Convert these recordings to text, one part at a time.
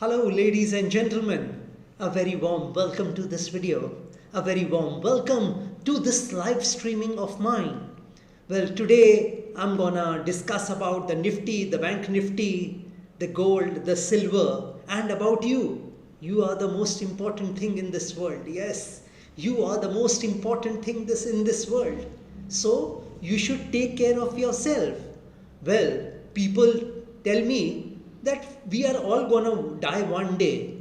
Hello ladies and gentlemen, a very warm welcome to this video, a very warm welcome to this live streaming of mine. Well, today I'm gonna discuss about the Nifty, the Bank Nifty, the gold, the silver, and about you. You are the most important thing in this world. Yes, you are the most important thing in this world. So you should take care of yourself. Well, people tell me that we are all gonna die one day,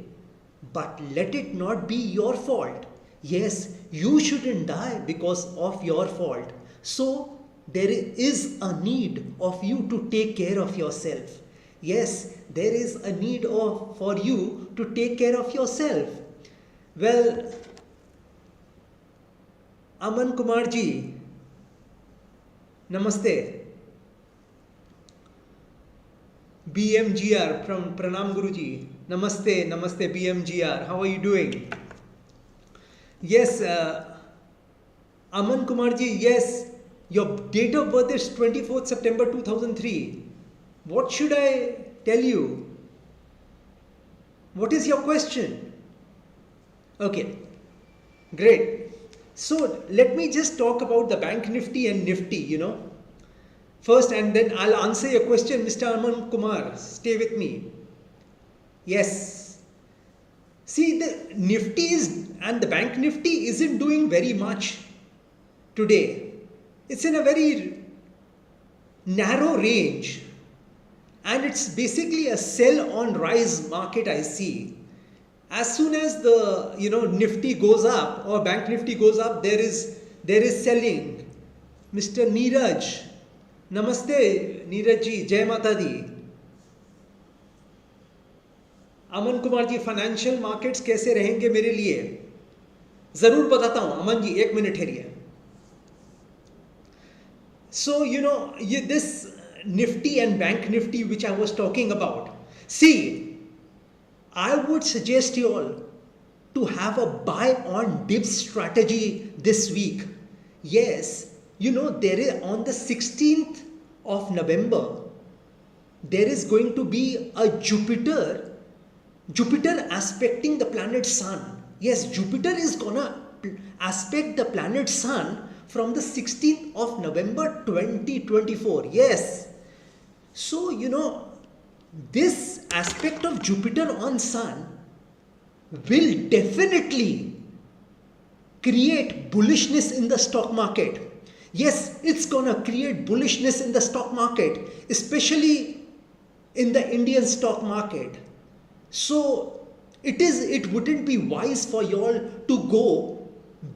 but let it not be your fault. Yes, you shouldn't die because of your fault. So there is a need of you to take care of yourself. Yes, there is a need for you to take care of yourself. Well, Aman Kumar ji, namaste. BMGR from Pranam Guruji. Namaste, namaste BMGR. How are you doing? Yes, Aman Kumarji, yes, your date of birth is 24th September 2003. What should I tell you? What is your question? Okay, great. So let me just talk about the Bank Nifty and Nifty, First, and then I'll answer your question, Mr. Aman Kumar. Stay with me. Yes. See, the Nifty and the Bank Nifty isn't doing very much today. It's in a very narrow range. And it's basically a sell on rise market, I see. As soon as the Nifty goes up or Bank Nifty goes up, there is selling. Mr. Neeraj. नमस्ते नीरज जी, जय माता दी. Aman Kumar ji, financial markets कैसे रहेंगे मेरे लिए? जरूर बताता हूं अमन जी, एक minute ठहरिए. So this Nifty and Bank Nifty which I was talking about, see, I would suggest you all to have a buy on dip strategy this week. Yes, there is on the 16th of November, there is going to be a Jupiter aspecting the planet Sun. Yes, Jupiter is gonna aspect the planet Sun from the 16th of November 2024. Yes. So, this aspect of Jupiter on Sun will definitely create bullishness in the stock market. Yes, it's gonna create bullishness in the stock market, especially in the Indian stock market. So it wouldn't be wise for y'all to go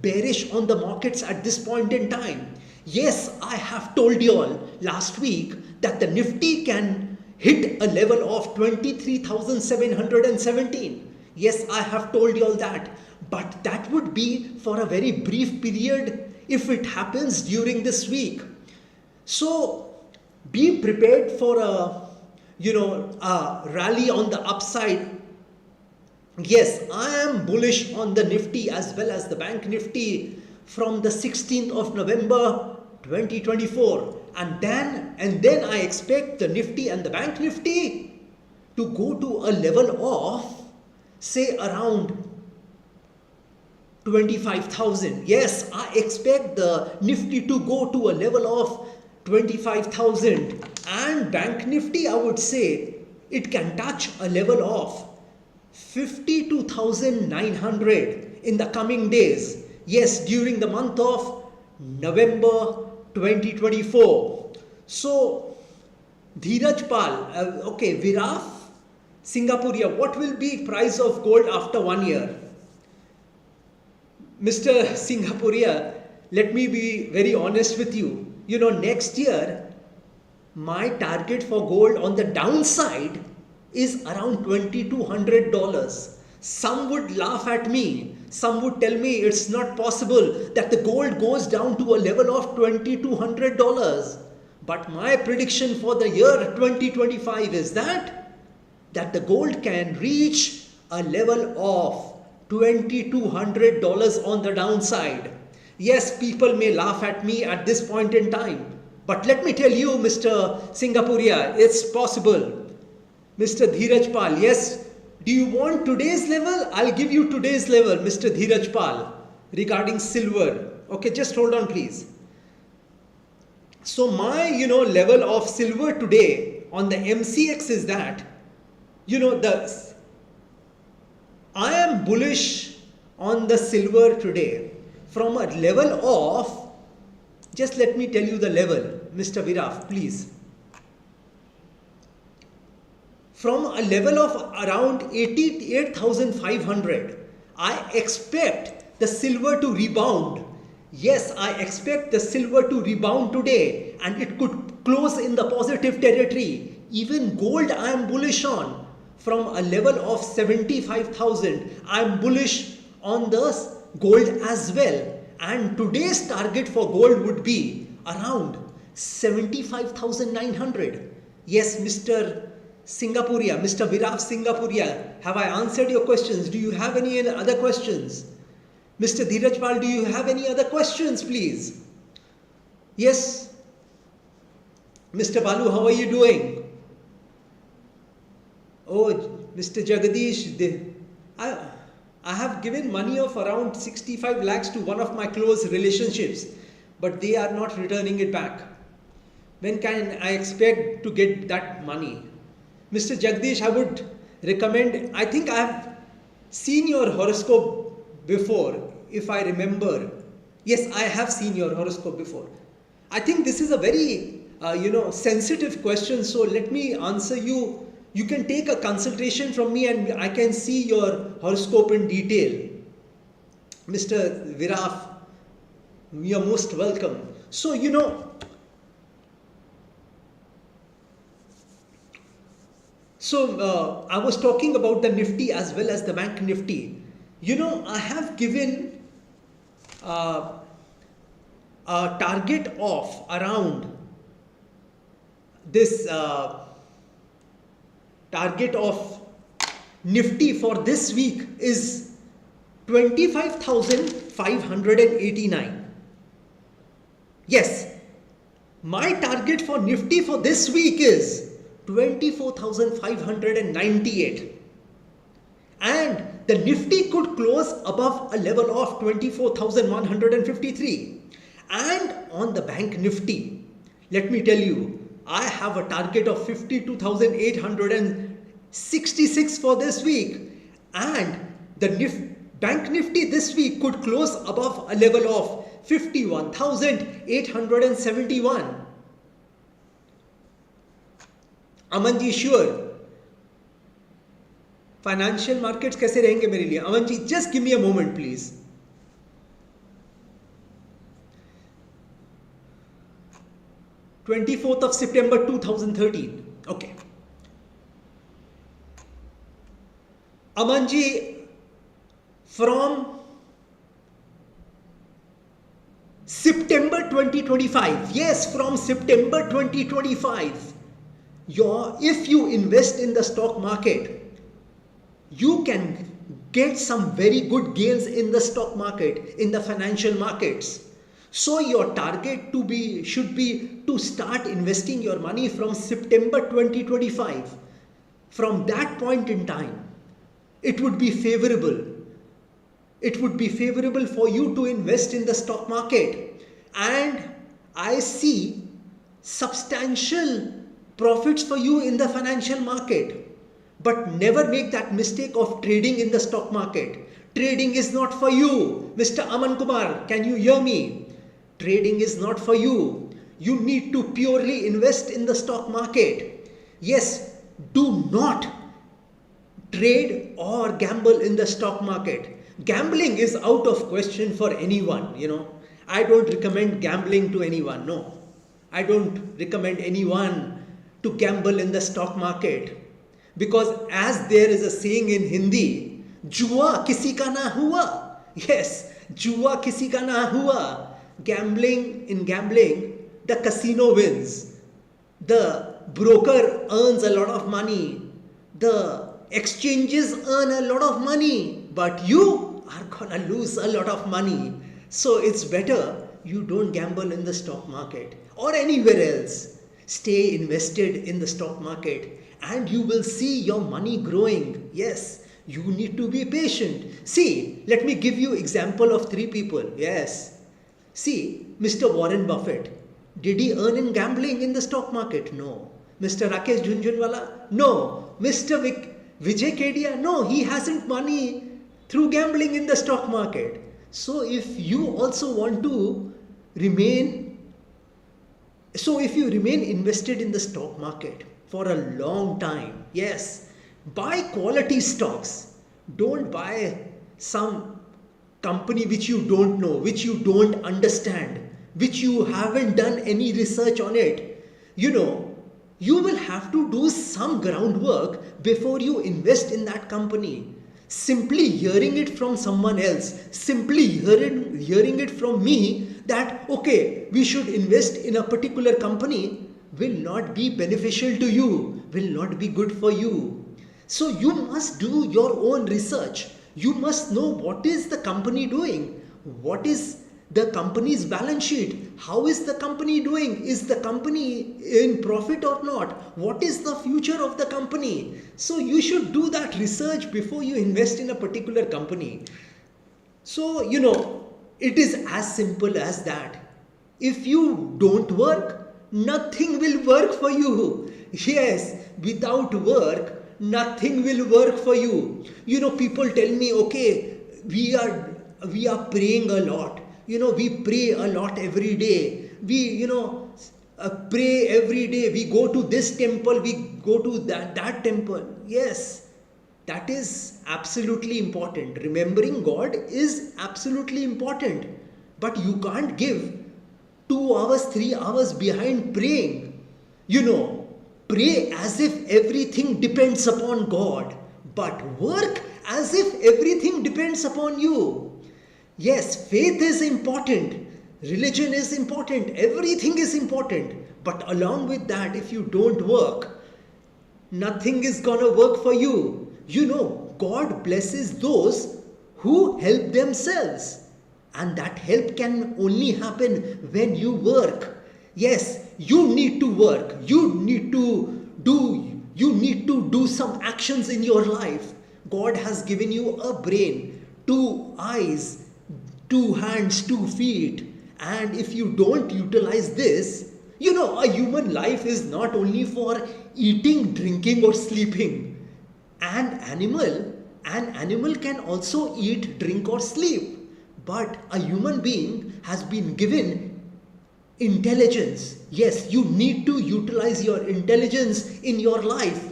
bearish on the markets at this point in time. Yes, I have told y'all last week that the Nifty can hit a level of 23,717. Yes, I have told y'all that, but that would be for a very brief period if it happens during this week. So be prepared for a rally on the upside. Yes, I am bullish on the Nifty as well as the Bank Nifty from the 16th of November 2024. And then I expect the Nifty and the Bank Nifty to go to a level of, say, around 25,000. Yes, I expect the Nifty to go to a level of 25,000, and Bank Nifty, I would say, it can touch a level of 52,900 in the coming days. Yes, during the month of November 2024. So, Dheeraj Pal, okay, Viraf, Singaporea, what will be price of gold after 1 year? Mr. Singaporea, let me be very honest with you. Next year, my target for gold on the downside is around $2,200. Some would laugh at me. Some would tell me it's not possible that the gold goes down to a level of $2,200. But my prediction for the year 2025 is that the gold can reach a level of $2,200 on the downside. Yes, people may laugh at me at this point in time, but let me tell you, Mr. Singaporea, it's possible. Mr. Dheeraj Pal, yes, Do you want today's level? I'll give you today's level, Mr. Dheeraj Pal, regarding silver. Okay, just hold on please. So my, level of silver today on the MCX is that, I am bullish on the silver today from a level of, just let me tell you the level, Mr. Viraf, please. From a level of around 88,500, I expect the silver to rebound. Yes, I expect the silver to rebound today and it could close in the positive territory. Even gold I am bullish on. From a level of 75,000, I am bullish on the gold as well. And today's target for gold would be around 75,900. Yes, Mr. Singapuria, Mr. Viraf Singapuria, have I answered your questions? Do you have any other questions? Mr. Dheeraj Pal, do you have any other questions, please? Yes. Mr. Balu, how are you doing? Oh, Mr. Jagadish, I have given money of around 65 lakhs to one of my close relationships, but they are not returning it back. When can I expect to get that money? Mr. Jagdish, I would recommend, I think I have seen your horoscope before, if I remember. Yes, I have seen your horoscope before. I think this is a very, sensitive question. So let me answer you. You can take a consultation from me and I can see your horoscope in detail. Mr. Viraf, you are most welcome. So, I was talking about the Nifty as well as the Bank Nifty. I have given a target of around this target of Nifty for this week is 25,589. Yes, my target for Nifty for this week is 24,598. And the Nifty could close above a level of 24,153. And on the Bank Nifty, let me tell you, I have a target of 52,866 for this week. And the Bank Nifty this week could close above a level of 51,871. Amanji, sure. Financial markets कैसे रहेंगे मेरे लिए? Amanji, just give me a moment, please. September 24th, 2013. Okay. Amanji, from September 2025. Yes, from September 2025. If you invest in the stock market, you can get some very good gains in the stock market, in the financial markets. So your target should be to start investing your money from September 2025. From that point in time, it would be favorable. It would be favorable for you to invest in the stock market. And I see substantial profits for you in the financial market. But never make that mistake of trading in the stock market. Trading is not for you. Mr. Aman Kumar, can you hear me? Trading is not for you. You need to purely invest in the stock market. Yes, do not trade or gamble in the stock market. Gambling is out of question for anyone, I don't recommend gambling to anyone, no. I don't recommend anyone to gamble in the stock market. Because as there is a saying in Hindi, Jua kisi ka na hua. Yes, Jua kisi ka na hua. In gambling, the casino wins. The broker earns a lot of money. The exchanges earn a lot of money. But you are gonna lose a lot of money. So it's better you don't gamble in the stock market or anywhere else. Stay invested in the stock market and you will see your money growing. Yes, You need to be patient. See, let me give you example of three people. Yes. See, Mr. Warren Buffett. Did he earn in gambling in the stock market? No. Mr. Rakesh Jhunjhunwala? No. Mr. Vijay Kedia? No, he hasn't money through gambling in the stock market. So if you also want to remain, so if you remain invested in the stock market for a long time, yes, buy quality stocks. Don't buy some company which you don't know, which you don't understand, which you haven't done any research on it. You will have to do some groundwork before you invest in that company. Simply hearing it from someone else, simply hearing it from me that, okay, we should invest in a particular company will not be beneficial to you, will not be good for you. So you must do your own research. You must know what is the company doing, what is the company's balance sheet, how is the company doing, is the company in profit or not, what is the future of the company. So you should do that research before you invest in a particular company. So it is as simple as that. If you don't work, nothing will work for you. Yes, without work, nothing will work for you. People tell me, okay, we are praying a lot. We pray a lot every day. We pray every day. We go to this temple, we go to that temple. Yes, that is absolutely important. Remembering God is absolutely important. But you can't give 2 hours, 3 hours behind praying. Pray as if everything depends upon God, but work as if everything depends upon you. Yes, faith is important, religion is important, everything is important. But along with that, if you don't work, nothing is gonna work for you. God blesses those who help themselves. And that help can only happen when you work. Yes, you need to work. You need to do some actions in your life. God has given you a brain, 2 eyes, 2 hands, 2 feet. And if you don't utilize this, a human life is not only for eating, drinking or sleeping. An animal can also eat, drink or sleep. But a human being has been given intelligence. Yes, you need to utilize your intelligence in your life.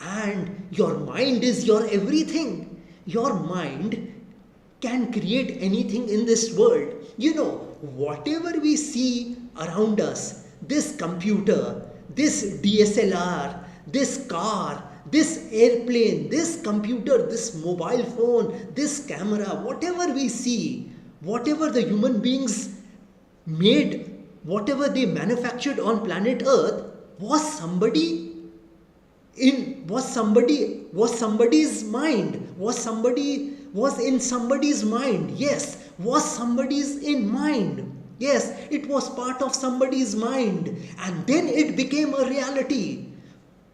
And your mind is your everything. Your mind can create anything in this world. Whatever we see around us, this computer, this DSLR, this car, this airplane, this computer, this mobile phone, this camera, whatever we see, whatever the human beings made, whatever they manufactured on planet Earth, was somebody's mind, was in somebody's mind. Yes, was somebody's in mind. Yes, it was part of somebody's mind, and then it became a reality.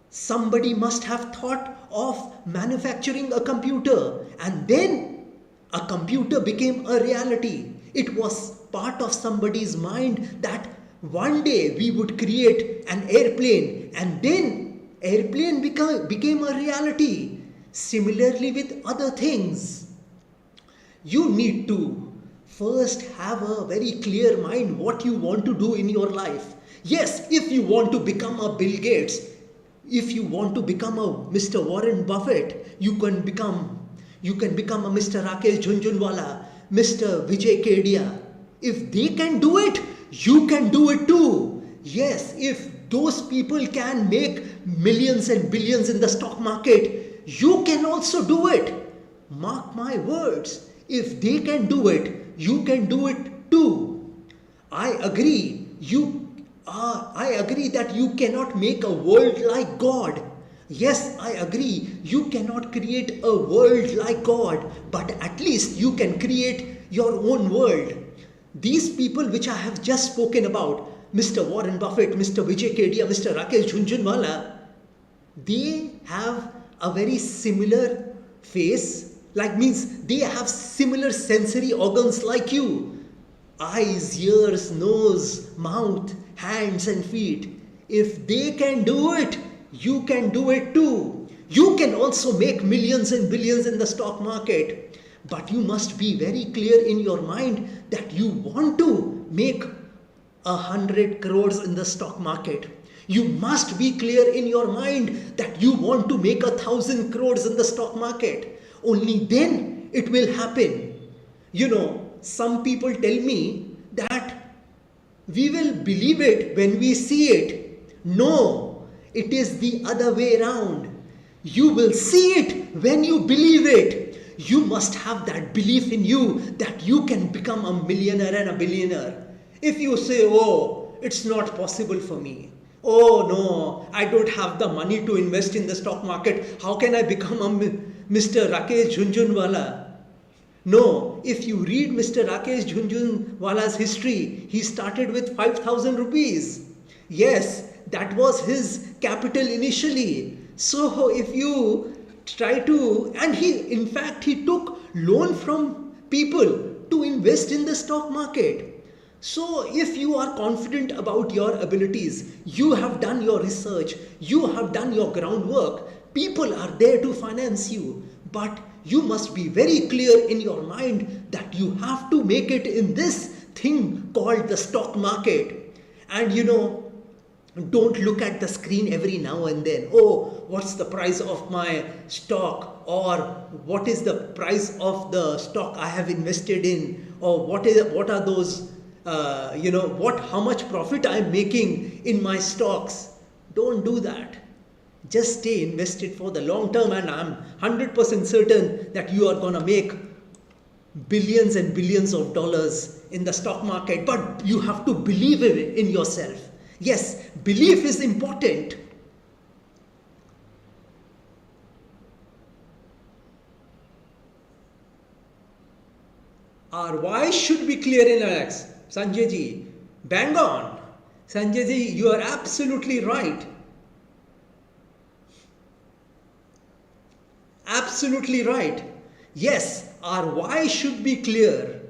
Somebody must have thought of manufacturing a computer, and then a computer became a reality. It was part of somebody's mind that one day we would create an airplane, and then airplane became a reality. Similarly with other things, you need to first have a very clear mind what you want to do in your life. Yes, if you want to become a Bill Gates, if you want to become a Mr. Warren Buffett, you can become a Mr. Rakesh Jhunjhunwala, Mr. Vijay Kedia. If they can do it, you can do it too. Yes, if those people can make millions and billions in the stock market, you can also do it. Mark my words. If they can do it, you can do it too. I agree that you cannot make a world like God. Yes, I agree, you cannot create a world like God, but at least you can create your own world. These people which I have just spoken about, Mr. Warren Buffett, Mr. Vijay Kedia, Mr. Rakesh Jhunjhunwala, they have a very similar face, like means they have similar sensory organs like you. Eyes, ears, nose, mouth, hands and feet. If they can do it, you can do it too. You can also make millions and billions in the stock market. But you must be very clear in your mind that you want to make 100 crores in the stock market. You must be clear in your mind that you want to make 1,000 crores in the stock market. Only then it will happen. Some people tell me that we will believe it when we see it. No, it is the other way around. You will see it when you believe it. You must have that belief in you that you can become a millionaire and a billionaire. If you say, oh, it's not possible for me. Oh no, I don't have the money to invest in the stock market. How can I become a Mr. Rakesh Jhunjhunwala? No, if you read Mr. Rakesh Jhunjhunwala's history, he started with 5,000 rupees. Yes, that was his capital initially. So if you try to, and he took loan from people to invest in the stock market. So if you are confident about your abilities, you have done your research, you have done your groundwork, people are there to finance you. But you must be very clear in your mind that you have to make it in this thing called the stock market. And don't look at the screen every now and then. Oh, what's the price of my stock? Or what is the price of the stock I have invested in? Or what are those, how much profit I'm making in my stocks? Don't do that. Just stay invested for the long term, and I'm 100% certain that you are going to make billions and billions of dollars in the stock market. But you have to believe in yourself. Yes, belief is important. Our why should be clear in Alex. Sanjay ji, bang on. Sanjay ji, you are absolutely right. Absolutely right. Yes, our why should be clear.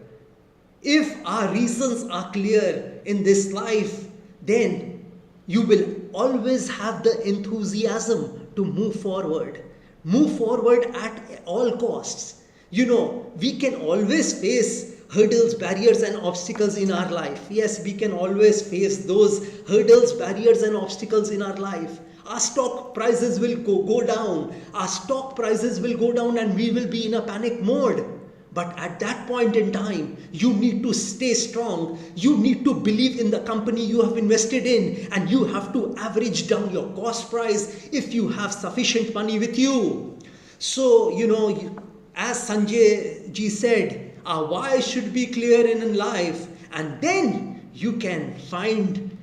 If our reasons are clear in this life, then you will always have the enthusiasm to move forward. Move forward at all costs. We can always face hurdles, barriers and obstacles in our life. Yes, we can always face those hurdles, barriers and obstacles in our life. Our stock prices will go down. Our stock prices will go down and we will be in a panic mode. But at that point in time, you need to stay strong. You need to believe in the company you have invested in, and you have to average down your cost price if you have sufficient money with you. So, as Sanjay ji said, our why should be clear in life, and then you can find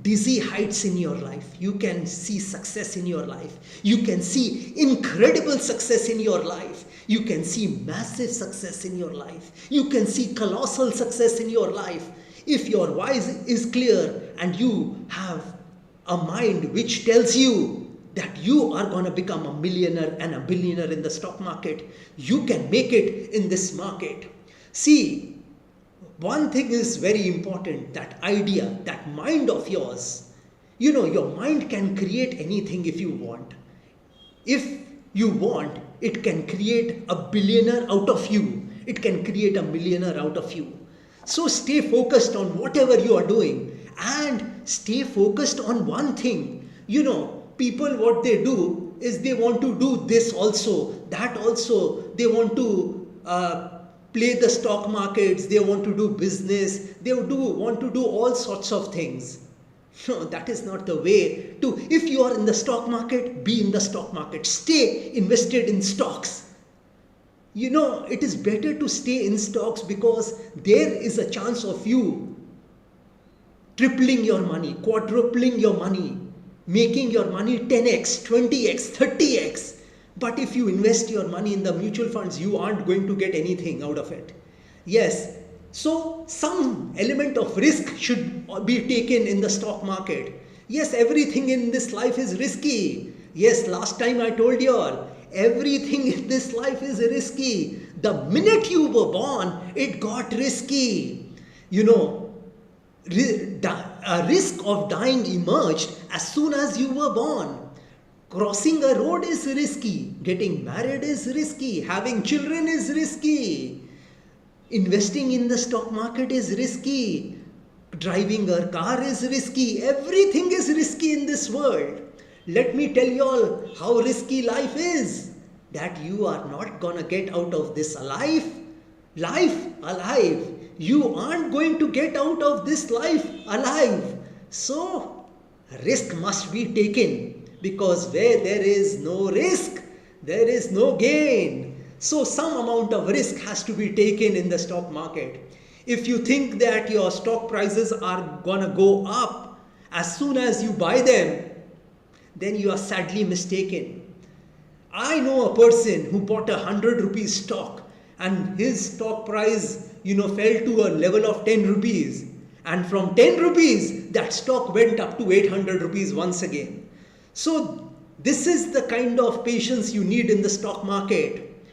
dizzy heights in your life. You can see success in your life. You can see incredible success in your life. You can see massive success in your life. You can see colossal success in your life. If your why is clear and you have a mind which tells you that you are going to become a millionaire and a billionaire in the stock market, you can make it in this market. See, one thing is very important, that idea, that mind of yours. Your mind can create anything if you want. If you want, it can create a billionaire out of you. It can create a millionaire out of you. So stay focused on whatever you are doing and stay focused on one thing. People, what they do is they want to do this also, that also. They want to play the stock markets, they want to do business, they want to do all sorts of things. No, that is not the way to. If you are in the stock market, be in the stock market. Stay invested in stocks. It is better to stay in stocks because there is a chance of you tripling your money, quadrupling your money, making your money 10x, 20x, 30x. But if you invest your money in the mutual funds, you aren't going to get anything out of it. Yes, so some element of risk should be taken in the stock market. Yes, everything in this life is risky. Yes, last time I told you all, everything in this life is risky. The minute you were born, it got risky. You know, a risk of dying emerged as soon as you were born. Crossing a road is risky. Getting married is risky. Having children is risky. Investing in the stock market is risky. Driving a car is risky. Everything is risky in this world. Let me tell you all how risky life is. That you are not gonna get out of this alive. Life alive. You aren't going to get out of this life alive. So, risk must be taken. Because where there is no risk, there is no gain. So some amount of risk has to be taken in the stock market. If you think that your stock prices are gonna go up as soon as you buy them, then you are sadly mistaken. I know a person who bought 100 rupees stock and his stock price, fell to a level of 10 rupees. And from 10 rupees, that stock went up to 800 rupees once again. So this is the kind of patience you need in the stock market.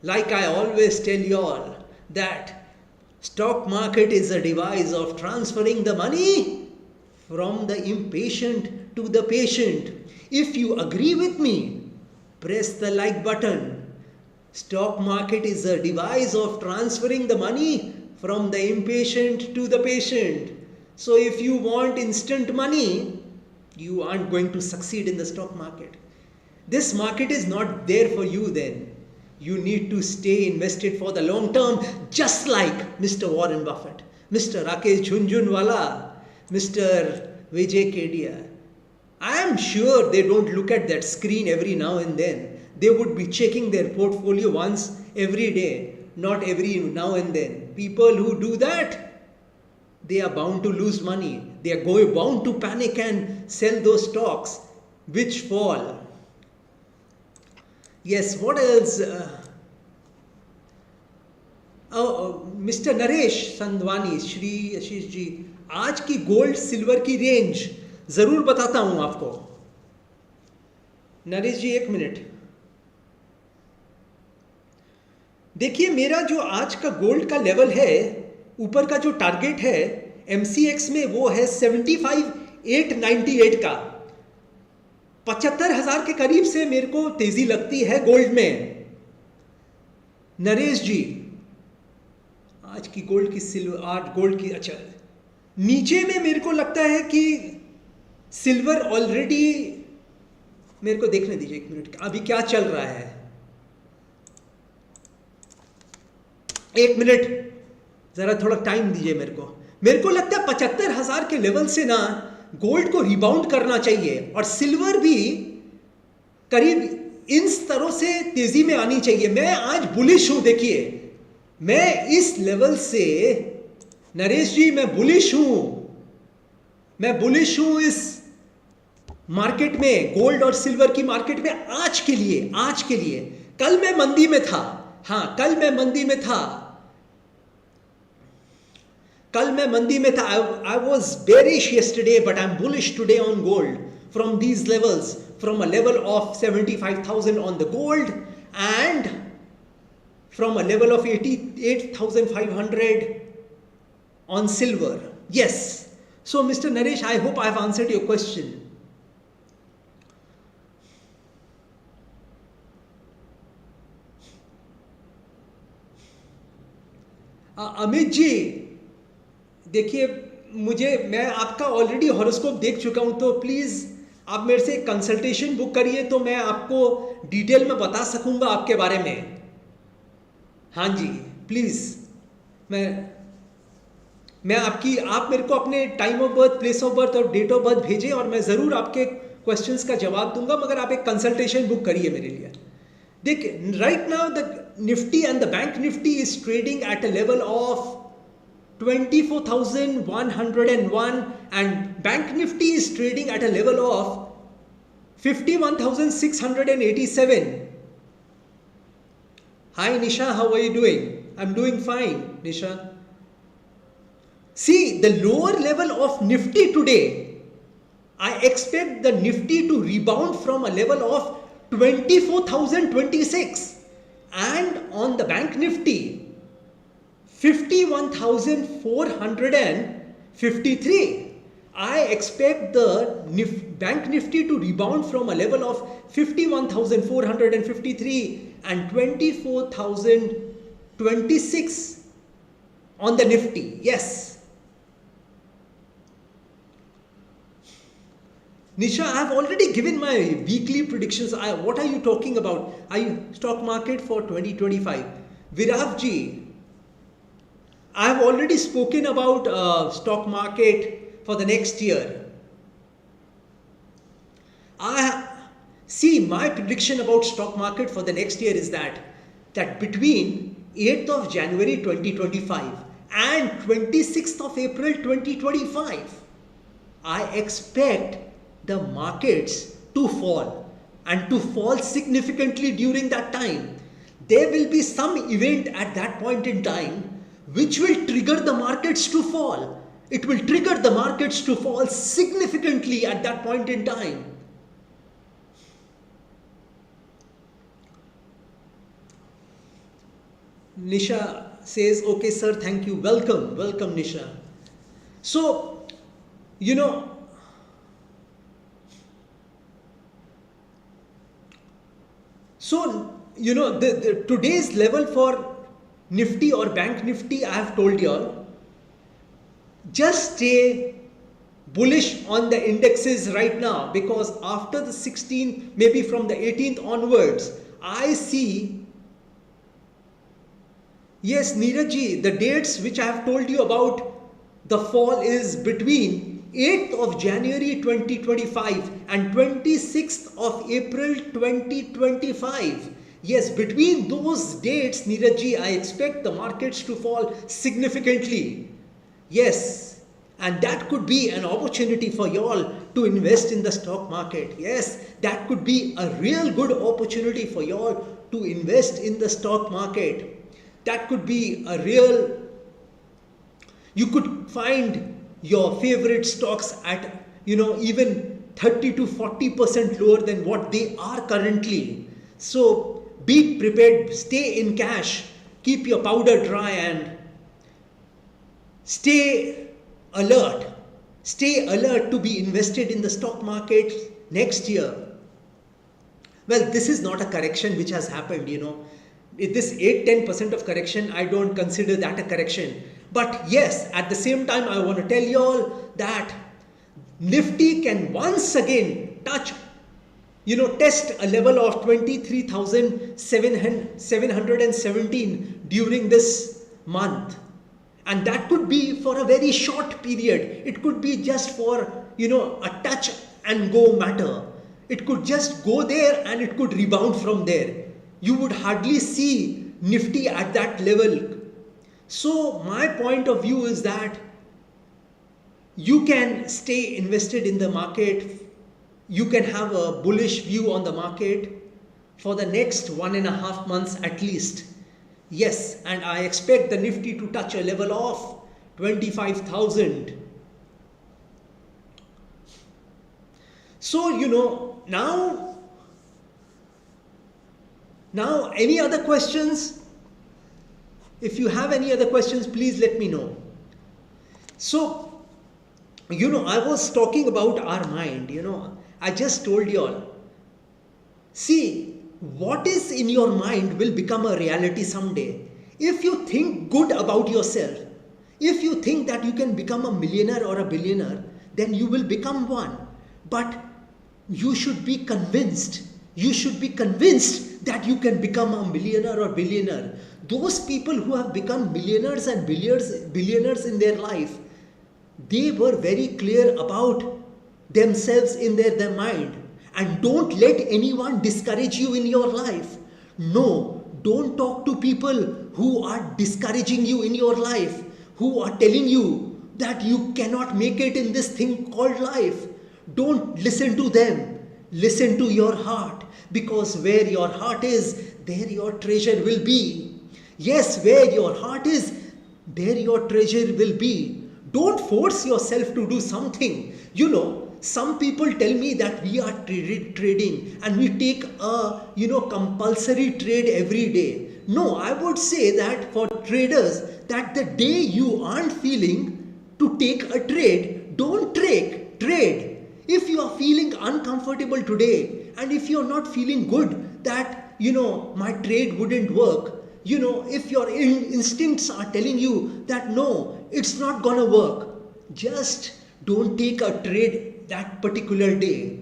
Like I always tell you all that stock market is a device of transferring the money from the impatient to the patient. If you agree with me, press the like button. Stock market is a device of transferring the money from the impatient to the patient. So if you want instant money, you aren't going to succeed in the stock market. This market is not there for you then. You need to stay invested for the long term, just like Mr. Warren Buffett, Mr. Rakesh Jhunjhunwala, Mr. Vijay Kedia. I am sure they don't look at that screen every now and then. They would be checking their portfolio once every day, not every now and then. People who do that, they are bound to lose money. They are bound to panic and sell those stocks which fall. Yes, what else? Mr. Naresh Sandwani, Shri Aashish ji, आज की gold silver की range जरूर बताता हूं आपको. नरेश जी एक minute. देखिए मेरा जो आज का गोल्ड का लेवल है, ऊपर का जो टारगेट है MCX में वो है 75,898 का. 75,000 के करीब से मेरे को तेजी लगती है गोल्ड में. नरेश जी आज की गोल्ड की आज गोल्ड की अच्छा नीचे में मेरे को लगता है कि सिल्वर ऑलरेडी, मेरे को देखने दीजिए एक मिनट अभी क्या चल रहा है. एक मिनट जरा थोड़ा टाइम दीजिए मेरे को. मेरे को लगता है 75,000 के लेवल से ना गोल्ड को रिबाउंड करना चाहिए और सिल्वर भी करीब इन स्तरों से तेजी में आनी चाहिए. मैं आज बुलिश हूं. देखिए मैं इस लेवल से, नरेश जी मैं बुलिश हूं इस मार्केट में, गोल्ड और सिल्वर की मार्केट में आज के लिए. कल मैं मंदी में था. कल मैं मंदी में था. I was bearish yesterday, but I'm bullish today on gold from these levels, from a level of 75,000 on the gold and from a level of 88,500 on silver. Yes. So Mr. Naresh, I hope I've answered your question. Amit ji देखिए मैं आपका already horoscope देख चुका हूं, तो please आप मेरे से कंसल्टेशन बुक करिए तो मैं आपको डिटेल में बता सकूंगा आपके बारे में. हाँ जी प्लीज. मैं आप मेरे को अपने time of birth, place of birth और डेट ऑफ बर्थ भेजें और मैं जरूर आपके क्वेश्चंस का जवाब दूंगा, मगर आप एक कंसल्टेशन बुक करिए मेरे लिए. देखिए right now the Nifty and the bank Nifty is trading at a level of 24,101 and Bank Nifty is trading at a level of 51,687. Hi Nisha, how are you doing? I'm doing fine, Nisha. See, the lower level of Nifty today I expect the Nifty to rebound from a level of 24,026, and on the Bank Nifty 51,453. I expect the Bank Nifty to rebound from a level of 51,453 and 24,026 on the Nifty. Yes. Nisha, I have already given my weekly predictions. What are you talking about? Stock market for 2025. Viravji, I have already spoken about stock market for the next year. My prediction about stock market for the next year is that between 8th of January 2025 and 26th of April 2025, I expect the markets to fall, and to fall significantly during that time. There will be some event at that point in time which will trigger the markets to fall. It will trigger the markets to fall significantly at that point in time. Nisha says, okay sir, thank you. Welcome Nisha. So, the today's level for Nifty or Bank Nifty, I have told you all, just stay bullish on the indexes right now, because after the 16th, maybe from the 18th onwards, I see, yes, Neeraj, the dates which I have told you about the fall is between 8th of January 2025 and 26th of April 2025. Yes, between those dates, Neeraj, I expect the markets to fall significantly. Yes, and that could be an opportunity for you all to invest in the stock market. Yes, that could be a real good opportunity for you all to invest in the stock market. That could be a real, you could find your favorite stocks at, even 30 to 40% lower than what they are currently. So be prepared, stay in cash, keep your powder dry, and stay alert. Stay alert to be invested in the stock market next year. Well, this is not a correction which has happened, This 8-10% of correction, I don't consider that a correction. But yes, at the same time, I want to tell you all that Nifty can once again test a level of 23,717 during this month. And that could be for a very short period. It could be just for, a touch and go matter. It could just go there and it could rebound from there. You would hardly see Nifty at that level. So my point of view is that you can stay invested in the market. You can have a bullish view on the market for the next 1.5 months at least. Yes, and I expect the Nifty to touch a level of 25,000. So, now any other questions? If you have any other questions, please let me know. So, I was talking about our mind, I just told you all. See, what is in your mind will become a reality someday. If you think good about yourself, if you think that you can become a millionaire or a billionaire, then you will become one. But you should be convinced. You should be convinced that you can become a millionaire or billionaire. Those people who have become millionaires and billionaires in their life, they were very clear about themselves in their mind. And don't let anyone discourage you in your life. No, don't talk to people who are discouraging you in your life, who are telling you that you cannot make it in this thing called life. Don't listen to them. Listen to your heart, because where your heart is, there your treasure will be. Yes, where your heart is, there your treasure will be. Don't force yourself to do something. some people tell me that we are trading and we take a, compulsory trade every day. No, I would say that for traders, that the day you aren't feeling to take a trade, don't trade. If you are feeling uncomfortable today and if you're not feeling good that, my trade wouldn't work, if your instincts are telling you that no, it's not gonna work, just don't take a trade that particular day.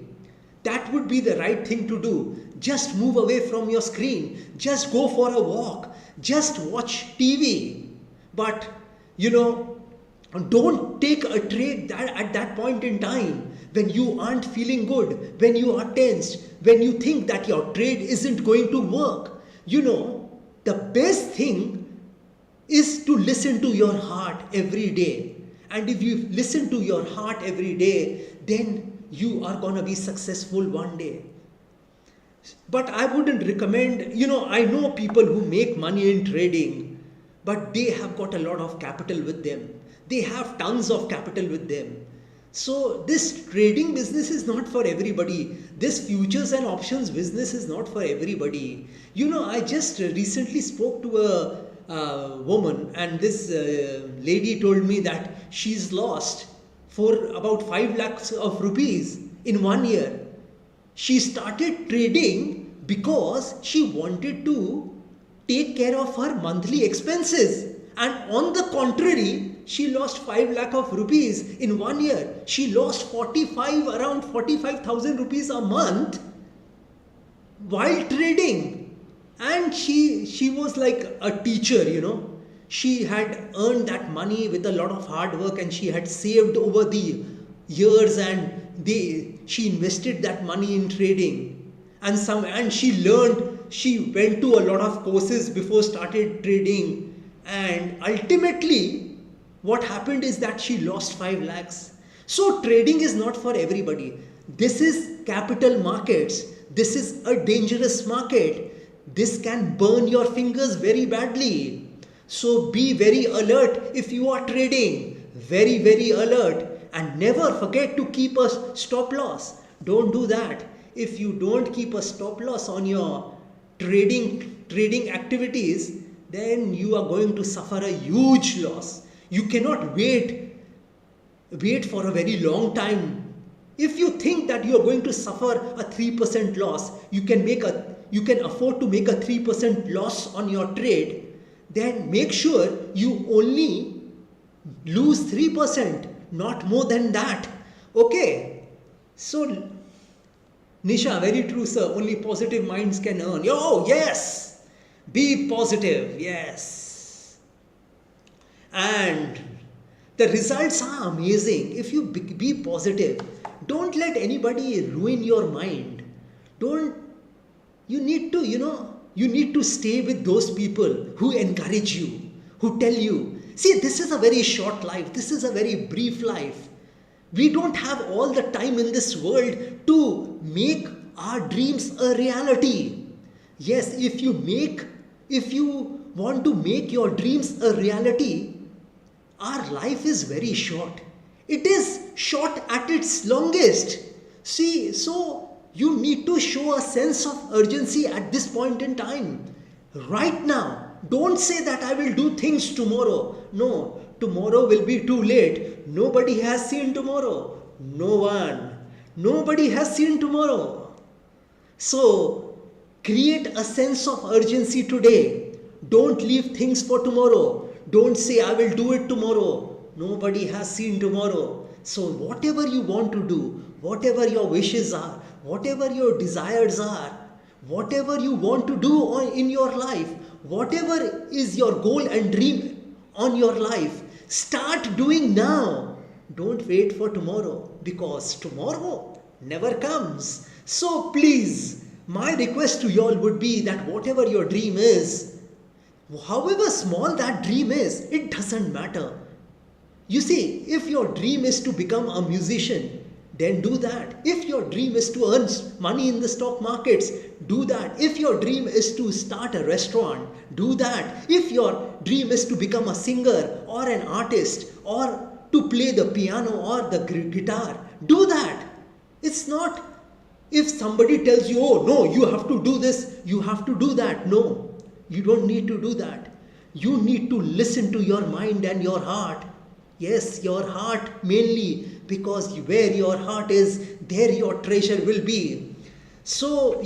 That would be the right thing to do. Just move away from your screen. Just go for a walk. Just watch TV. But, don't take a trade at that point in time when you aren't feeling good, when you are tensed, when you think that your trade isn't going to work. The best thing is to listen to your heart every day. And if you listen to your heart every day, then you are going to be successful one day. But I wouldn't recommend, I know people who make money in trading, but they have got a lot of capital with them. They have tons of capital with them. So this trading business is not for everybody. This futures and options business is not for everybody. I just recently spoke to a woman, and this lady told me that she's lost for about 5 lakhs of rupees in 1 year. She started trading because she wanted to take care of her monthly expenses. And on the contrary, she lost 5 lakh of rupees in 1 year. She lost around 45,000 rupees a month while trading. And she was like a teacher, She had earned that money with a lot of hard work, and she had saved over the years, and she invested that money in trading. And she learned, she went to a lot of courses before started trading. And ultimately, what happened is that she lost 5 lakhs. So trading is not for everybody. This is capital markets. This is a dangerous market. This can burn your fingers very badly. So be very alert if you are trading. Very, very alert. And never forget to keep a stop loss. Don't do that. If you don't keep a stop loss on your trading activities, then you are going to suffer a huge loss. You cannot wait for a very long time. If you think that you are going to suffer a 3% loss, you can afford to make a 3% loss on your trade, then make sure you only lose 3%, not more than that. Okay? So, Nisha, very true, sir. Only positive minds can earn. Oh, yes! Be positive, yes. And the results are amazing if you be positive. Don't let anybody ruin your mind. You need to stay with those people who encourage you, who tell you, see, this is a very short life. This is a very brief life. We don't have all the time in this world to make our dreams a reality. Yes, if you want to make your dreams a reality, our life is very short. It is short at its longest. See, so you need to show a sense of urgency at this point in time. Right now. Don't say that I will do things tomorrow. No, tomorrow will be too late. Nobody has seen tomorrow. No one. Nobody has seen tomorrow. So, create a sense of urgency today. Don't leave things for tomorrow. Don't say I will do it tomorrow. Nobody has seen tomorrow. So whatever you want to do, whatever your wishes are, whatever your desires are, whatever you want to do in your life, whatever is your goal and dream on your life, start doing now. Don't wait for tomorrow, because tomorrow never comes. So please, my request to you all would be that whatever your dream is, however small that dream is, it doesn't matter. You see, if your dream is to become a musician, then do that. If your dream is to earn money in the stock markets, do that. If your dream is to start a restaurant, do that. If your dream is to become a singer or an artist or to play the piano or the guitar, do that. It's not if somebody tells you, oh no, you have to do this, you have to do that. No, you don't need to do that. You need to listen to your mind and your heart. Yes, your heart mainly, because where your heart is, there your treasure will be. So,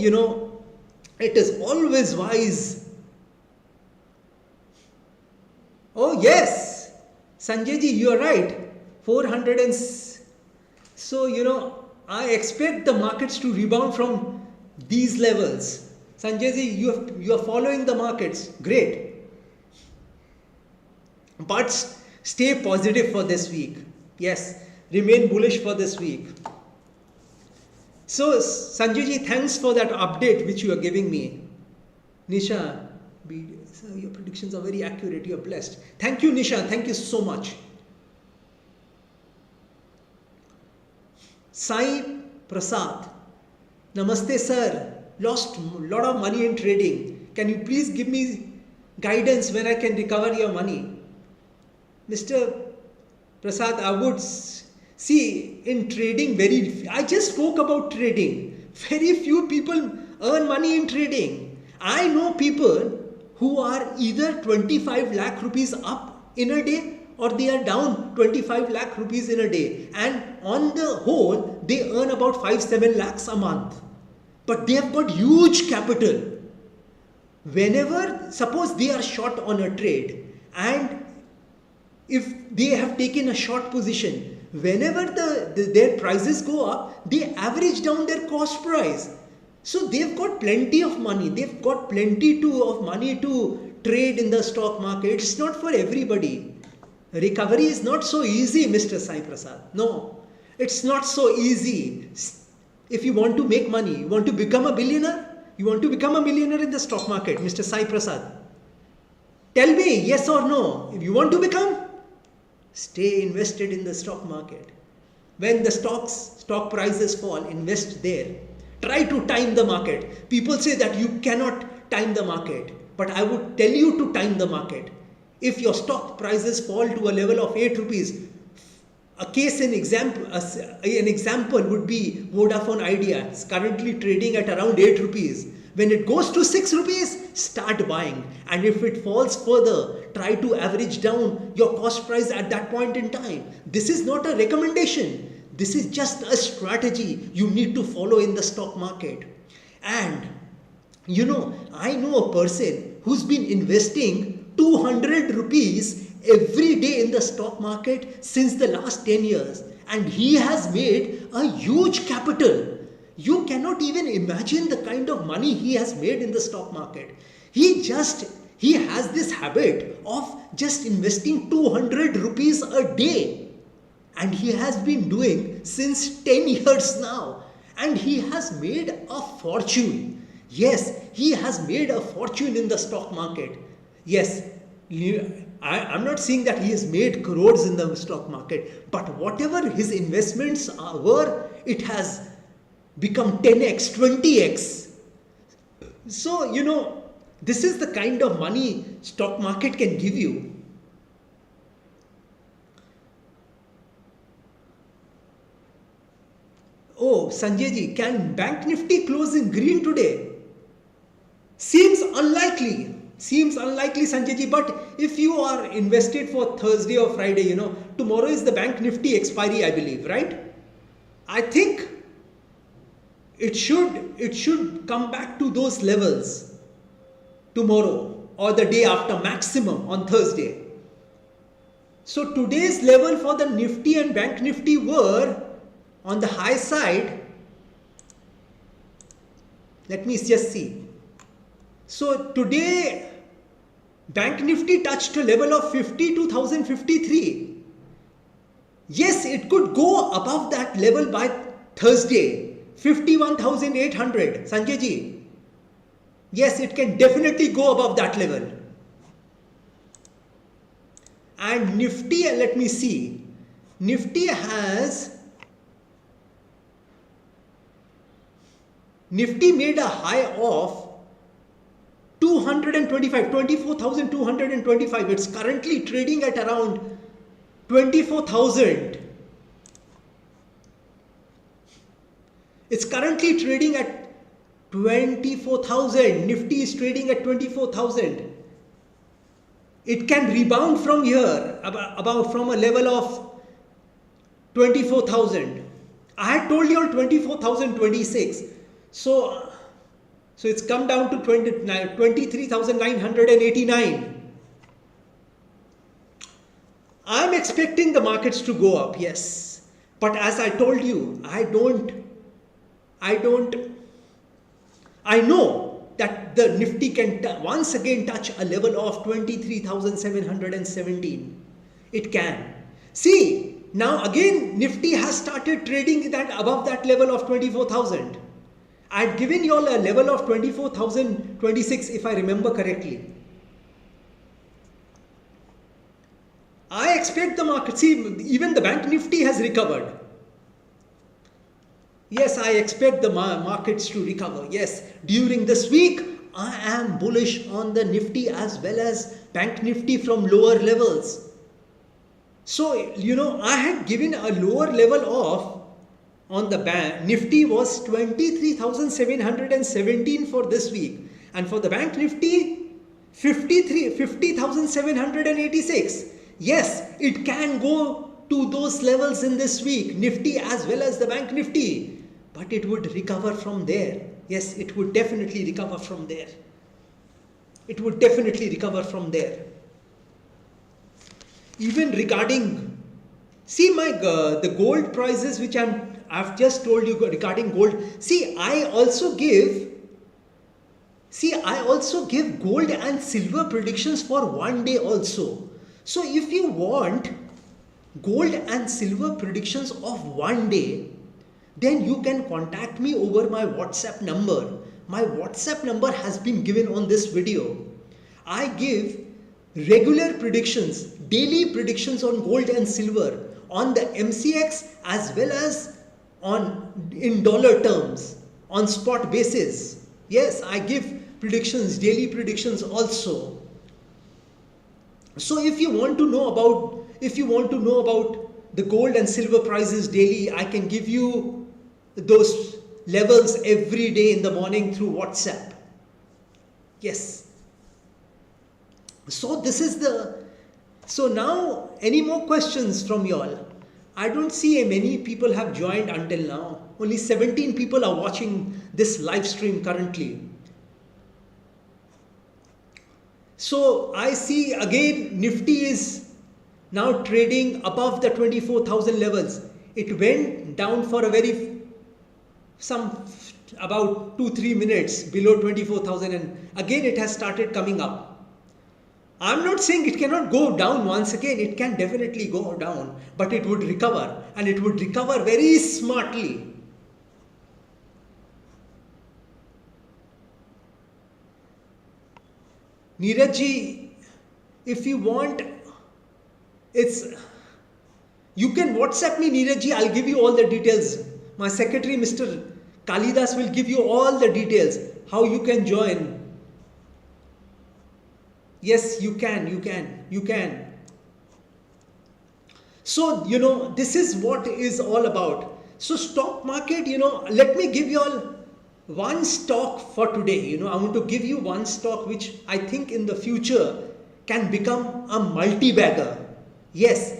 it is always wise. Oh yes, Sanjay ji, you are right. 400 and so, I expect the markets to rebound from these levels. Sanjay ji, you are following the markets. Great. But stay positive for this week. Yes, remain bullish for this week. So, Sanjay ji, thanks for that update which you are giving me. Nisha, your predictions are very accurate. You are blessed. Thank you, Nisha. Thank you so much. Sai Prasad, Namaste sir. Lost a lot of money in trading. Can you please give me guidance when I can recover your money? Mr. Prasad, I would see in trading I just spoke about trading. Very few people earn money in trading. I know people who are either 25 lakh rupees up in a day or they are down 25 lakh rupees in a day. And on the whole, they earn about 5-7 lakhs a month. But they have got huge capital. Whenever, suppose they are short on a trade and if they have taken a short position, whenever their prices go up, they average down their cost price. So they've got plenty of money. They've got plenty of money to trade in the stock market. It's not for everybody. Recovery is not so easy, Mr. Sai Prasad. No, it's not so easy. If you want to make money, you want to become a billionaire, you want to become a millionaire in the stock market, Mr. Sai Prasad. Tell me yes or no. If you want to become, stay invested in the stock market. When the stock prices fall, invest there. Try to time the market. People say that you cannot time the market, but I would tell you to time the market. If your stock prices fall to a level of 8 rupees, an example would be Vodafone Idea. It's currently trading at around 8 rupees. When it goes to 6 rupees, start buying. And if it falls further, try to average down your cost price at that point in time. This is not a recommendation. This is just a strategy you need to follow in the stock market. And, I know a person who's been investing 200 rupees every day in the stock market since the last 10 years. And he has made a huge capital. You cannot even imagine the kind of money he has made in the stock market. He has this habit of just investing 200 rupees a day. And he has been doing since 10 years now. And he has made a fortune. Yes, he has made a fortune in the stock market. Yes, I'm not saying that he has made crores in the stock market. But whatever his investments were, it has become 10x, 20x. So, this is the kind of money stock market can give you. Oh, Sanjay ji, can Bank Nifty close in green today? Seems unlikely. Sanjay ji. But if you are invested for Thursday or Friday, tomorrow is the Bank Nifty expiry, I believe, right? I think it should come back to those levels tomorrow or the day after, maximum on Thursday. So today's level for the Nifty and Bank Nifty were on the high side. Let me just see. So today Bank Nifty touched a level of 52,053. Yes, it could go above that level by Thursday, 51,800. Sanjay ji. Yes, it can definitely go above that level. And Nifty, let me see. Nifty made a high of 24,225. It's currently trading at around 24,000. It's currently trading at 24,000. Nifty is trading at 24,000. It can rebound from here, about from a level of 24,000. I had told you all 24,026. So it's come down to 23,989. I'm expecting the markets to go up, yes. But as I told you, I know that the Nifty can once again touch a level of 23,717. It can. See, now again Nifty has started trading that above that level of 24,000. I had given you all a level of 24,026 if I remember correctly. I expect the market, see, even the bank Nifty has recovered. Yes, I expect the markets to recover. Yes, during this week, I am bullish on the Nifty as well as bank Nifty from lower levels. So, I had given a lower level of, on the bank Nifty was 23,717 for this week. And for the bank Nifty, 50,786. Yes, it can go to those levels in this week, Nifty as well as the bank Nifty. But it would recover from there. Yes, it would definitely recover from there. It would definitely recover from there. Even regarding, see the gold prices which I've just told you regarding gold. See, I also give gold and silver predictions for one day also. So if you want gold and silver predictions of one day, then you can contact me over my WhatsApp number. My WhatsApp number has been given on this video. I give regular predictions, daily predictions on gold and silver on the MCX as well as in dollar terms, on spot basis. Yes, I give predictions, daily predictions also. So if you want to know about the gold and silver prices daily, I can give you those levels every day in the morning through WhatsApp. Yes. So so now any more questions from you all? I don't see many people have joined until now. Only 17 people are watching this live stream currently. So I see again Nifty is now trading above the 24,000 levels. It went down for about 2-3 minutes below 24,000 and again it has started coming up. I'm not saying it cannot go down once again. It can definitely go down, but it would recover, and it would recover very smartly. Neeraj, if you want, you can WhatsApp me, Neeraj. I'll give you all the details. My secretary, Mr. Kalidas, will give you all the details, how you can join. Yes, you can. So, this is what is all about. So, stock market, let me give you all one stock for today. I want to give you one stock which I think in the future can become a multi-bagger. Yes,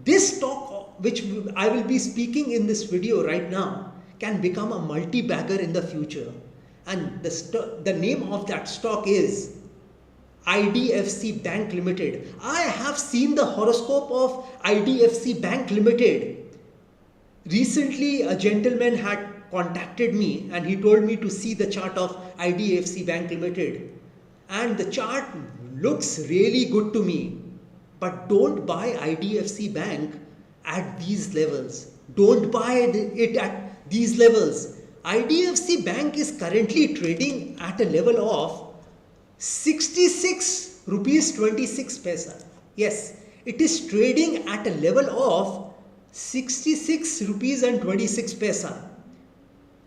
this stock which I will be speaking in this video right now can become a multi-bagger in the future. And the name of that stock is IDFC Bank Limited. I have seen the horoscope of IDFC Bank Limited. Recently, a gentleman had contacted me and he told me to see the chart of IDFC Bank Limited. And the chart looks really good to me. But don't buy IDFC Bank at these levels. Don't buy it at these levels. IDFC Bank is currently trading at a level of 66 rupees 26 paisa. Yes, it is trading at a level of 66 rupees and 26 paisa.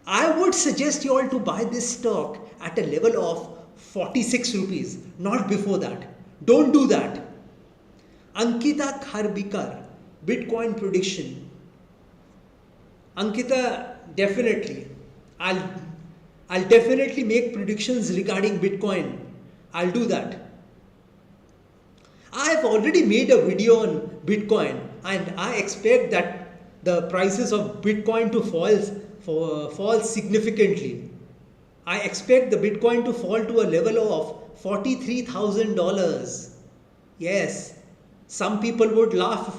I would suggest you all to buy this stock at a level of 46 rupees, not before that. Don't do that. Ankita Kharbikar, Bitcoin prediction. Ankita, definitely. I'll I'll definitely make predictions regarding Bitcoin. I'll do that. I've already made a video on Bitcoin, and I expect that the prices of Bitcoin to fall significantly. I expect the Bitcoin to fall to a level of $43,000. Yes, some people would laugh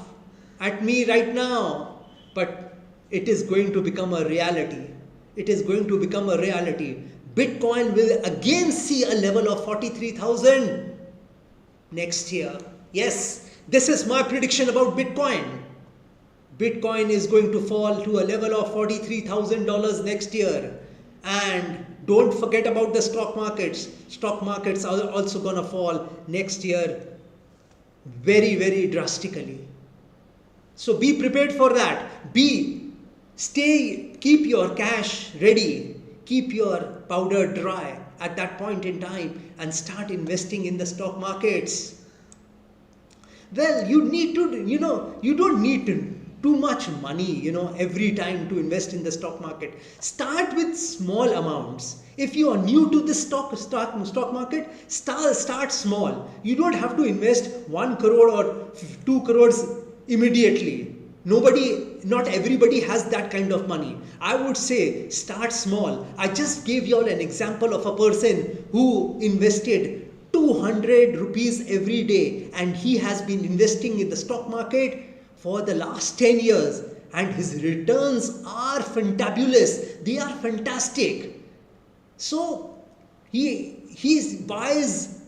at me right now, but it is going to become a reality. It is going to become a reality. Bitcoin will again see a level of 43,000 next year. Yes, this is my prediction about Bitcoin. Bitcoin is going to fall to a level of $43,000 next year. And don't forget about the stock markets. Stock markets are also going to fall next year very, very drastically. So be prepared for that. Keep your cash ready. Keep your powder dry at that point in time and start investing in the stock markets. Well, you don't need too much money, every time to invest in the stock market. Start with small amounts. If you are new to the stock market, start small. You don't have to invest 1 crore or 2 crores immediately. Not everybody has that kind of money. I would say start small. I just gave you all an example of a person who invested 200 rupees every day, and he has been investing in the stock market for the last 10 years, and his returns are fantabulous. They are fantastic. So he buys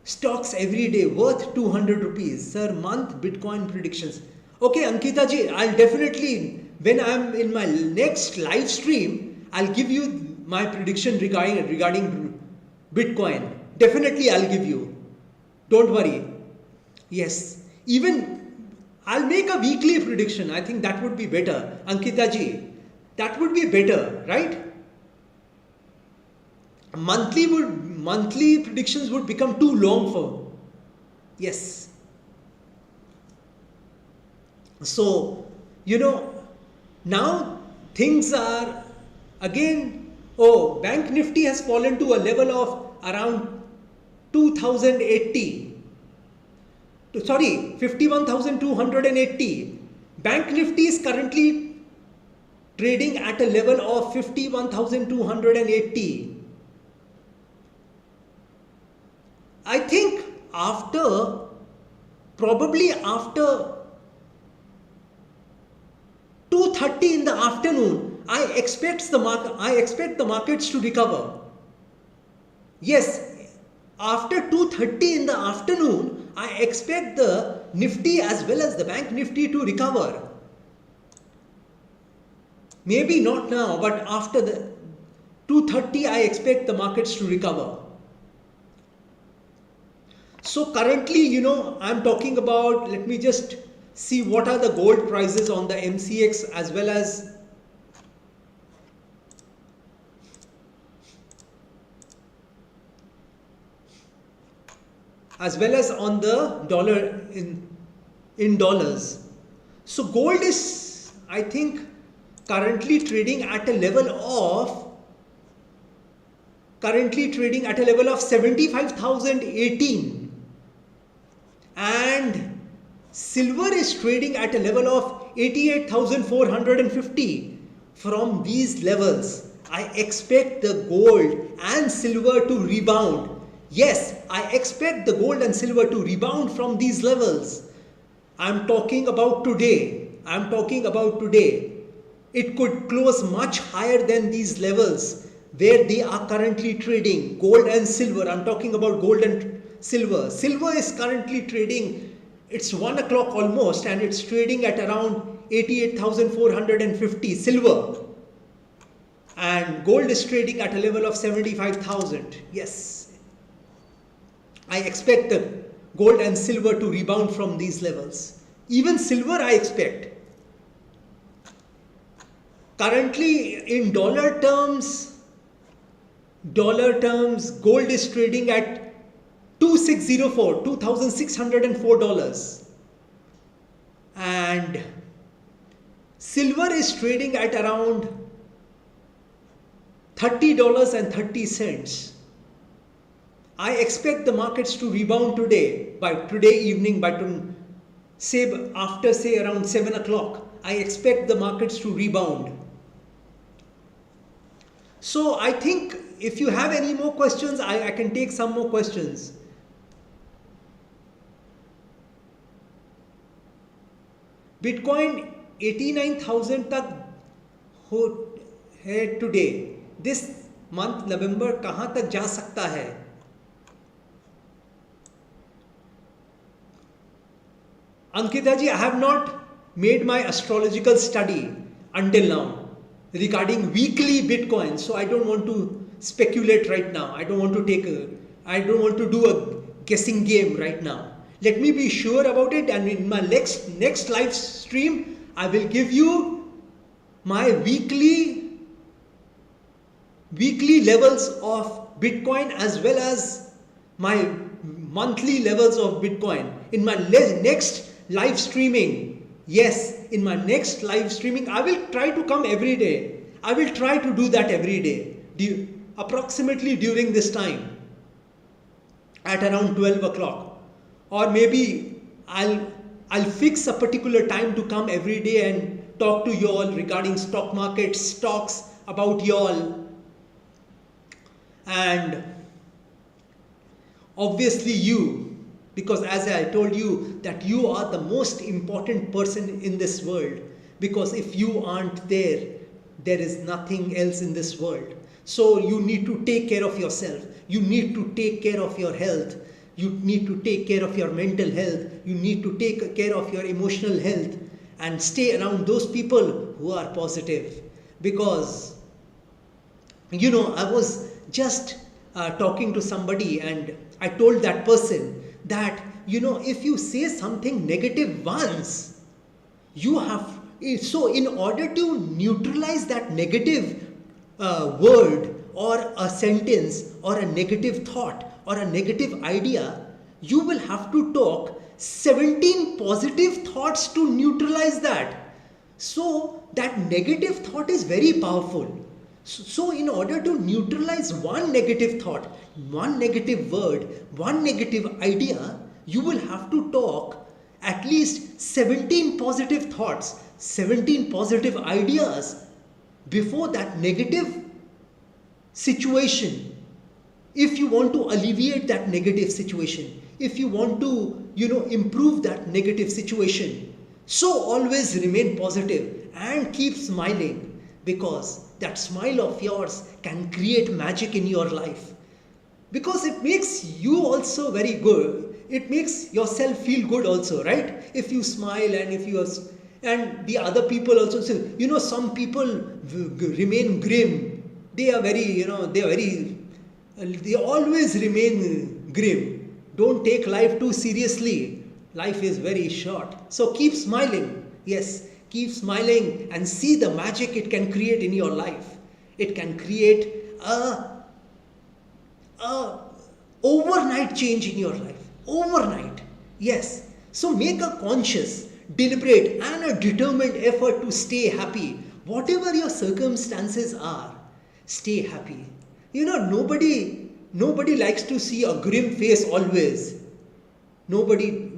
stocks every day worth 200 rupees. Sir, month Bitcoin predictions. Okay, Ankita ji, I'll definitely, when I'm in my next live stream, I'll give you my prediction regarding Bitcoin. Definitely I'll give you. Don't worry. Yes. Even I'll make a weekly prediction. I think that would be better. Ankita ji, that would be better, right? Monthly predictions would become too long for. Yes. So, now things are again, Bank Nifty has fallen to a level of around 2080. Sorry, 51,280. Bank Nifty is currently trading at a level of 51,280. I think probably after 2:30 in the afternoon, I expect the markets to recover. Yes, after 2:30 in the afternoon, I expect the Nifty as well as the Bank Nifty to recover. Maybe not now, but after the 2:30, I expect the markets to recover. So currently, I'm talking about, let me just see what are the gold prices on the MCX as well as on the dollar in dollars. So gold is, I think, currently trading at a level of 75,018, and silver is trading at a level of 88,450. From these levels, I expect the gold and silver to rebound. Yes, I expect the gold and silver to rebound from these levels. I'm talking about today. It could close much higher than these levels where they are currently trading. Gold and silver. I'm talking about gold and silver. Silver is currently trading, it's 1 o'clock almost, and it's trading at around 88,450 silver. And gold is trading at a level of 75,000. Yes. I expect the gold and silver to rebound from these levels. Even silver I expect. Currently in dollar terms, gold is trading at $2,604. And silver is trading at around $30.30. I expect the markets to rebound today, by today evening, say after say around 7 o'clock. I expect the markets to rebound. So I think if you have any more questions, I can take some more questions. Bitcoin 89,000 तक हो है today. This month नवंबर कहाँ तक जा सकता है? Ankita ji, I have not made my astrological study until now regarding weekly Bitcoin, so I don't want to speculate right now. I don't want to do a guessing game right now. Let me be sure about it, and in my next live stream, I will give you my weekly levels of Bitcoin as well as my monthly levels of Bitcoin in my next live streaming. Yes, in my next live streaming, I will try to come every day. I will try to do that every day, approximately during this time at around 12 o'clock. Or maybe I'll fix a particular time to come every day and talk to you all regarding stock market, stocks, about you all. And obviously you, because as I told you that you are the most important person in this world, because if you aren't there, there is nothing else in this world. So you need to take care of yourself. You need to take care of your health. You need to take care of your mental health. You need to take care of your emotional health and stay around those people who are positive. Because, I was just talking to somebody and I told that person that, if you say something negative once, you have, so in order to neutralize that negative word or a sentence or a negative thought or a negative idea, you will have to talk 17 positive thoughts to neutralize that. So that negative thought is very powerful. So in order to neutralize one negative thought, one negative word, one negative idea, you will have to talk at least 17 positive thoughts, 17 positive ideas before that negative situation. If you want to alleviate that negative situation, if you want to, improve that negative situation, so always remain positive and keep smiling, because that smile of yours can create magic in your life. Because it makes you also very good. It makes yourself feel good also, right? If you smile and and the other people also say, some people remain grim. They are very, they always remain grim. Don't take life too seriously. Life is very short. So keep smiling. Yes, keep smiling and see the magic it can create in your life. It can create a overnight change in your life. Overnight. Yes. So make a conscious, deliberate and a determined effort to stay happy. Whatever your circumstances are, stay happy. Nobody likes to see a grim face always. Nobody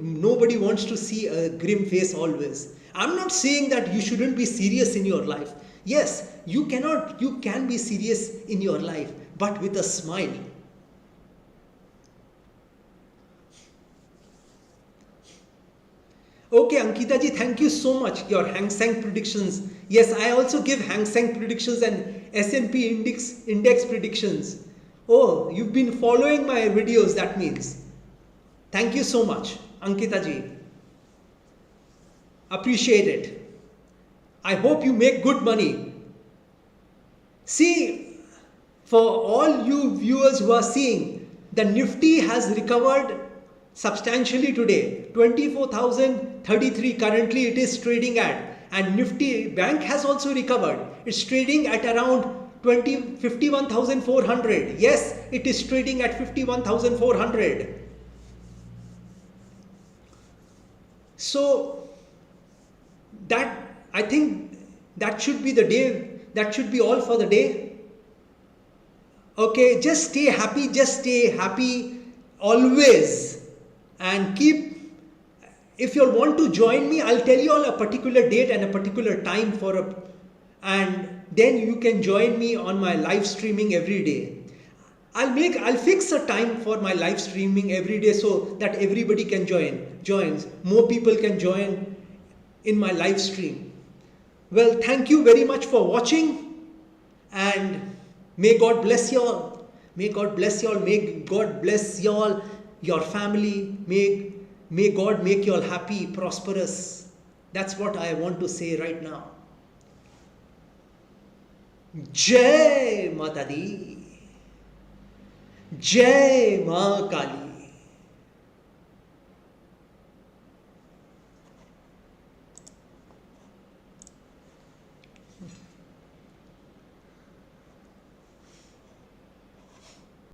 wants to see a grim face always. I'm not saying that you shouldn't be serious in your life. Yes, you can be serious in your life, but with a smile. Okay, Ankita ji, thank you so much. Your Hang Seng predictions. Yes, I also give Hang Seng predictions and S&P index predictions. Oh, you've been following my videos, that means. Thank you so much, Ankita ji. Appreciate it. I hope you make good money. See, for all you viewers who are seeing, the Nifty has recovered substantially today. 24,033 currently it is trading at. And Nifty Bank has also recovered. It's trading at around 51,400. Yes, it is trading at 51,400. So that, I think that should be the day, that should be all for the day. Okay, just stay happy always, and if you all want to join me, I'll tell you all a particular date and a particular time and then you can join me on my live streaming every day. I'll fix a time for my live streaming every day so that everybody can joins. More people can join in my live stream. Well, thank you very much for watching, and may God bless you all. May God bless you all. May God bless you all, your family. May God make you all happy, prosperous. That's what I want to say right now. Jai Mata Di. Jai Ma Kali.